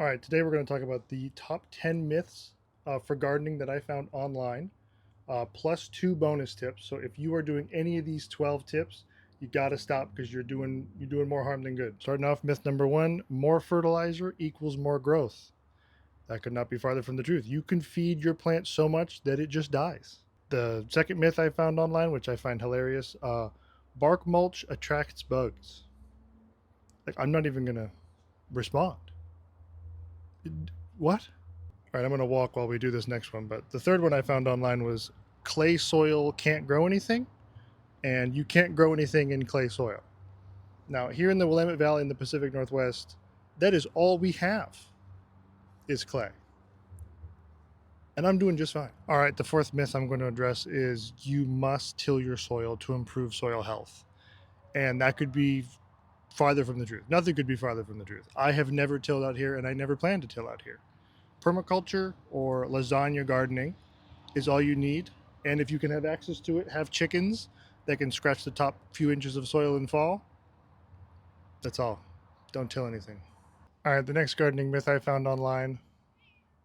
All right, today we're going to talk about the top 10 myths for gardening that I found online, plus two bonus tips. So if you are doing any of these 12 tips, you got to stop because you're doing more harm than good. Starting off, myth number one: more fertilizer equals more growth. That could not be farther from the truth. You can feed your plant so much that it just dies. The second myth I found online, which I find hilarious: bark mulch attracts bugs. Like, I'm not even gonna respond. What? All right, I'm going to walk while we do this next one. But the third one I found online was clay soil can't grow anything, and you can't grow anything in clay soil. Now, here in the Willamette Valley in the Pacific Northwest, that is all we have is clay. And I'm doing just fine. All right, the fourth myth I'm going to address is you must till your soil to improve soil health. And that could be farther from the truth. Nothing could be farther from the truth. I have never tilled out here, and I never plan to till out here. Permaculture or lasagna gardening is all you need. And if you can have access to it, have chickens that can scratch the top few inches of soil and fall. That's all. Don't till anything. All right, the next gardening myth I found online,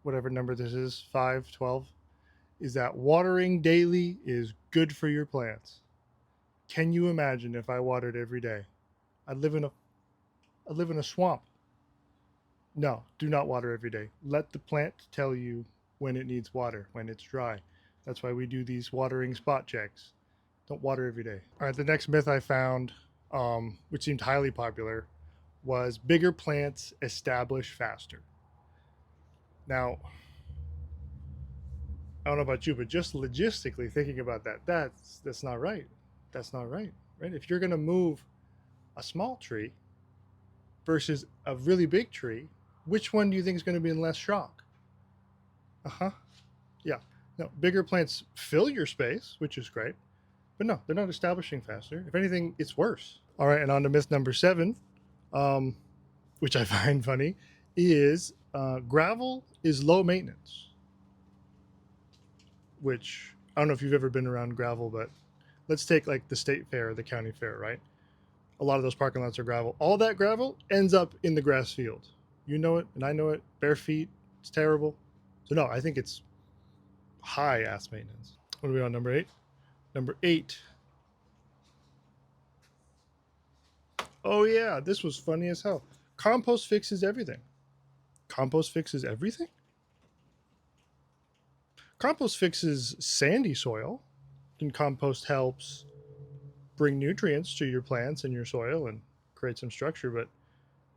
whatever number this is, 5, 12, is that watering daily is good for your plants. Can you imagine if I watered every day? I'd live in a swamp. No, do not water every day. Let the plant tell you when it needs water, when it's dry. That's why we do these watering spot checks. Don't water every day. All right, the next myth I found, which seemed highly popular, was bigger plants establish faster. Now, I don't know about you, but just logistically thinking about that, that's not right. That's not right, right? If you're going to move a small tree versus a really big tree, which one do you think is going to be in less shock? Uh-huh. Yeah. No, bigger plants fill your space, which is great. But no, they're not establishing faster. If anything, it's worse. All right, and on to myth number 7, um, which I find funny, is gravel is low maintenance. Which I don't know if you've ever been around gravel, but let's take like the state fair, the county fair, right? A lot of those parking lots are gravel. All that gravel ends up in the grass field. You know it, and I know it. Bare feet, it's terrible. So no, I think it's high ass maintenance. What are we on, number 8? Number 8. Oh yeah, this was funny as hell. Compost fixes everything. Compost fixes everything? Compost fixes sandy soil, and compost helps bring nutrients to your plants and your soil and create some structure. But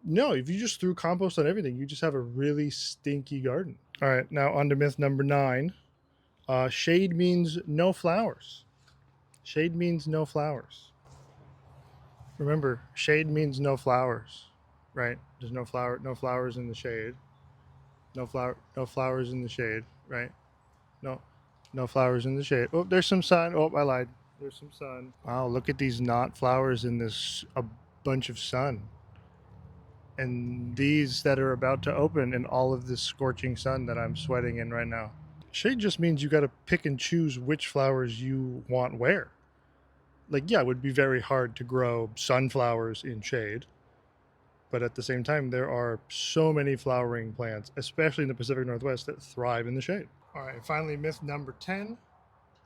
no, if you just threw compost on everything, you just have a really stinky garden. All right, now on to myth number 9. Shade means no flowers. Shade means no flowers. Remember, shade means no flowers, right? There's no flowers in the shade. No flowers in the shade, right? No, no flowers in the shade. Oh, there's some sun. Oh, I lied. There's some sun. Wow, look at these not flowers in this a bunch of sun. And these that are about to open in all of this scorching sun that I'm sweating in right now. Shade just means you got to pick and choose which flowers you want where. Like, yeah, it would be very hard to grow sunflowers in shade. But at the same time, there are so many flowering plants, especially in the Pacific Northwest, that thrive in the shade. All right, finally, myth number 10,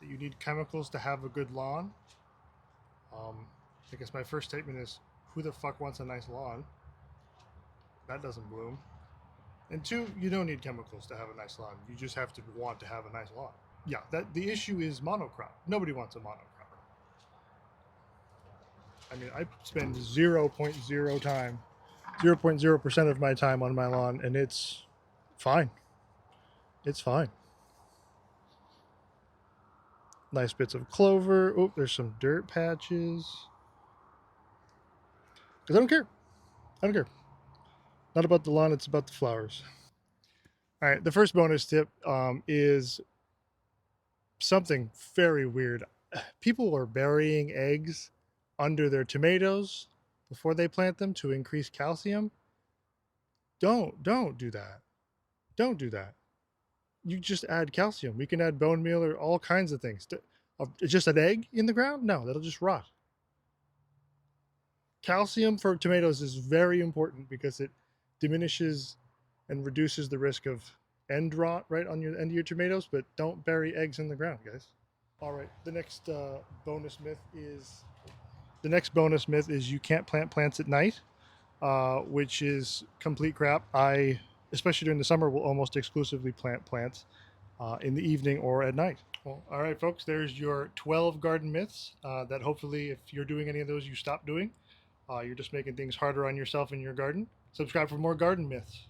that you need chemicals to have a good lawn. I guess my first statement is, who the fuck wants a nice lawn? That doesn't bloom. And 2, you don't need chemicals to have a nice lawn. You just have to want to have a nice lawn. Yeah, that the issue is monocrop. Nobody wants a monocrop. I mean, I spend 0.0% of my time on my lawn, and it's fine. It's fine. Nice bits of clover. Oh, there's some dirt patches. Because I don't care. I don't care. Not about the lawn, it's about the flowers. All right, the first bonus tip is something very weird. People are burying eggs under their tomatoes before they plant them to increase calcium. Don't do that. Don't do that. You just add calcium. We can add bone meal or all kinds of things. Just an egg in the ground? No, that'll just rot. Calcium for tomatoes is very important because it diminishes and reduces the risk of end rot right on your end of your tomatoes. But don't bury eggs in the ground, guys. All right, the next bonus myth is you can't plant plants at night, which is complete crap. I, especially during the summer, will almost exclusively plant plants in the evening or at night. Well, all right, folks, there's your 12 garden myths that hopefully, if you're doing any of those, you stop doing. You're just making things harder on yourself in your garden. Subscribe for more garden myths.